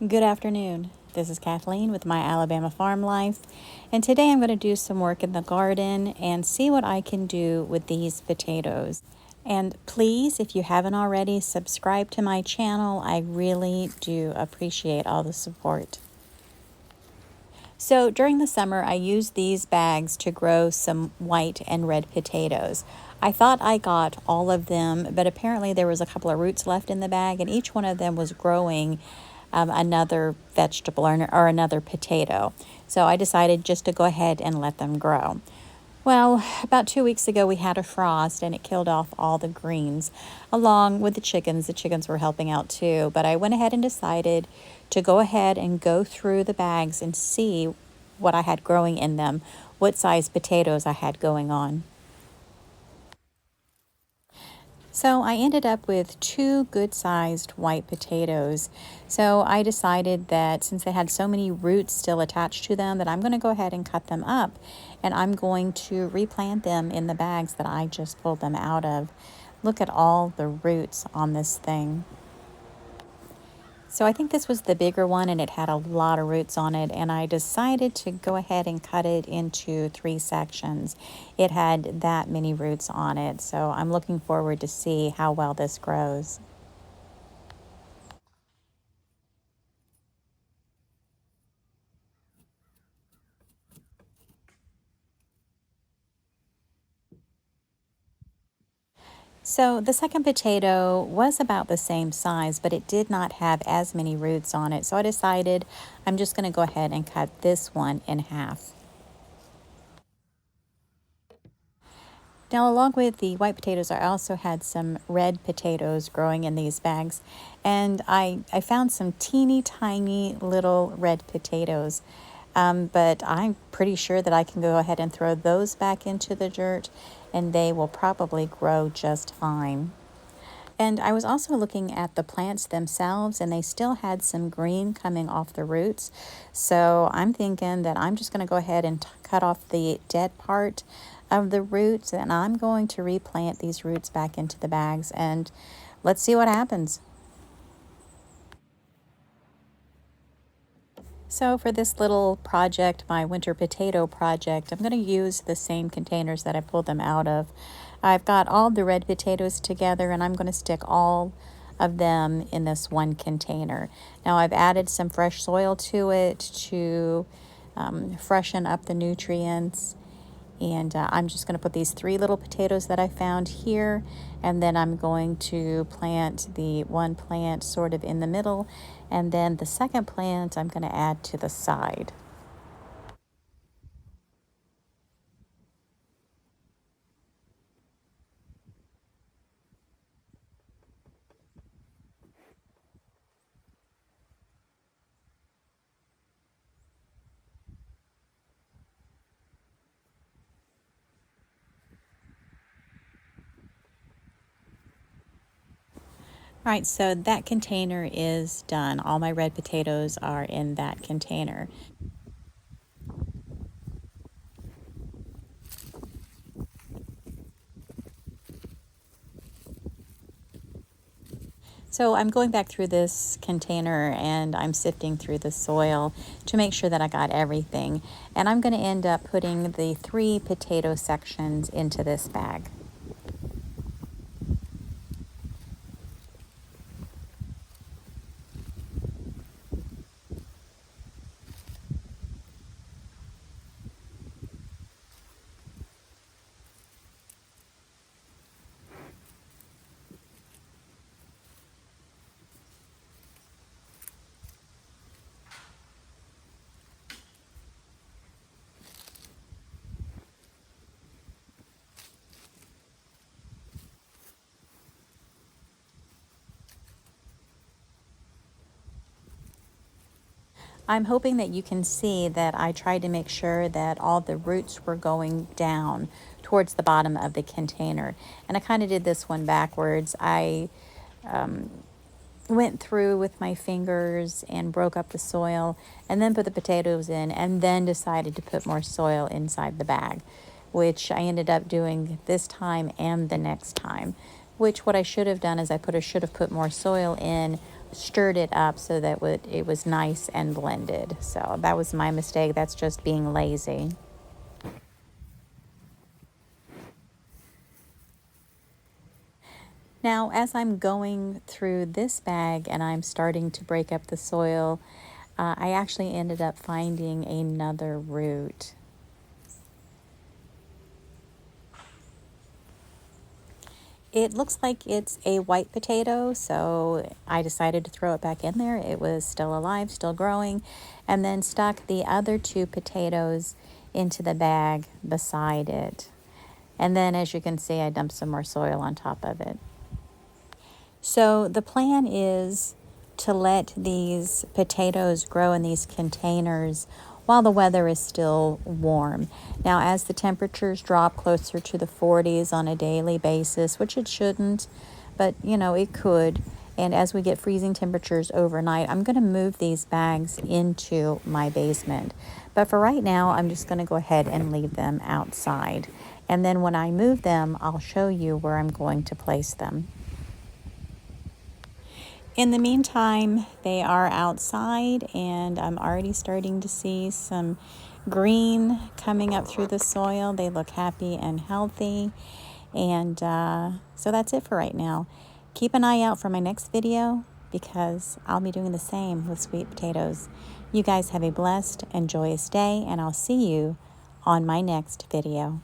Good afternoon. This is Kathleen with My Alabama Farm Life, and today I'm going to do some work in the garden and see what I can do with these potatoes. And please, if you haven't already, subscribe to my channel. I really do appreciate all the support. So during the summer, I used these bags to grow some white and red potatoes. I thought I got all of them, but apparently there was a couple of roots left in the bag, and each one of them was growing another vegetable or another potato. So I decided just to go ahead and let them grow. Well, about 2 weeks ago, we had a frost and it killed off all the greens along with the chickens. The chickens were helping out too, but I went ahead and decided to go ahead and go through the bags and see what I had growing in them, what size potatoes I had going on. So I ended up with two good-sized white potatoes. So I decided that since they had so many roots still attached to them, that I'm going to go ahead and cut them up, and I'm going to replant them in the bags that I just pulled them out of. Look at all the roots on this thing. So I think this was the bigger one and it had a lot of roots on it, and I decided to go ahead and cut it into 3 sections. It had that many roots on it, so I'm looking forward to see how well this grows. So the second potato was about the same size, but it did not have as many roots on it. So I decided I'm just going to go ahead and cut this one in half. Now, along with the white potatoes, I also had some red potatoes growing in these bags, and I found some teeny tiny little red potatoes. But I'm pretty sure that I can go ahead and throw those back into the dirt, and they will probably grow just fine. And I was also looking at the plants themselves, and they still had some green coming off the roots. So I'm thinking that I'm just going to go ahead and cut off the dead part of the roots, and I'm going to replant these roots back into the bags, and let's see what happens. So for this little project, my winter potato project, I'm going to use the same containers that I pulled them out of. I've got all the red potatoes together, and I'm going to stick all of them in this one container. Now I've added some fresh soil to it to freshen up the nutrients. And I'm just going to put these 3 little potatoes that I found here, and then I'm going to plant the one plant sort of in the middle, and then the second plant I'm going to add to the side. All right, so that container is done. All my red potatoes are in that container. So I'm going back through this container and I'm sifting through the soil to make sure that I got everything. And I'm going to end up putting the 3 potato sections into this bag. I'm hoping that you can see that I tried to make sure that all the roots were going down towards the bottom of the container. And I kind of did this one backwards. I went through with my fingers and broke up the soil and then put the potatoes in and then decided to put more soil inside the bag, which I ended up doing this time and the next time. Which what I should have done is should have put more soil in stirred it up so that it was nice and blended. So that was my mistake. That's just being lazy. Now, as I'm going through this bag and I'm starting to break up the soil, I actually ended up finding another root. It looks like it's a white potato, so I decided to throw it back in there. It was still alive, still growing, and then stuck the other 2 potatoes into the bag beside it. And then, as you can see, I dumped some more soil on top of it. So the plan is to let these potatoes grow in these containers while the weather is still warm. Now, as the temperatures drop closer to the 40s on a daily basis, which it shouldn't, but it could, and as we get freezing temperatures overnight, I'm going to move these bags into my basement. But for right now, I'm just going to go ahead and leave them outside. And then when I move them, I'll show you where I'm going to place them. In the meantime, they are outside, and I'm already starting to see some green coming up through the soil. They look happy and healthy. And so that's it for right now. Keep an eye out for my next video because I'll be doing the same with sweet potatoes. You guys have a blessed and joyous day, and I'll see you on my next video.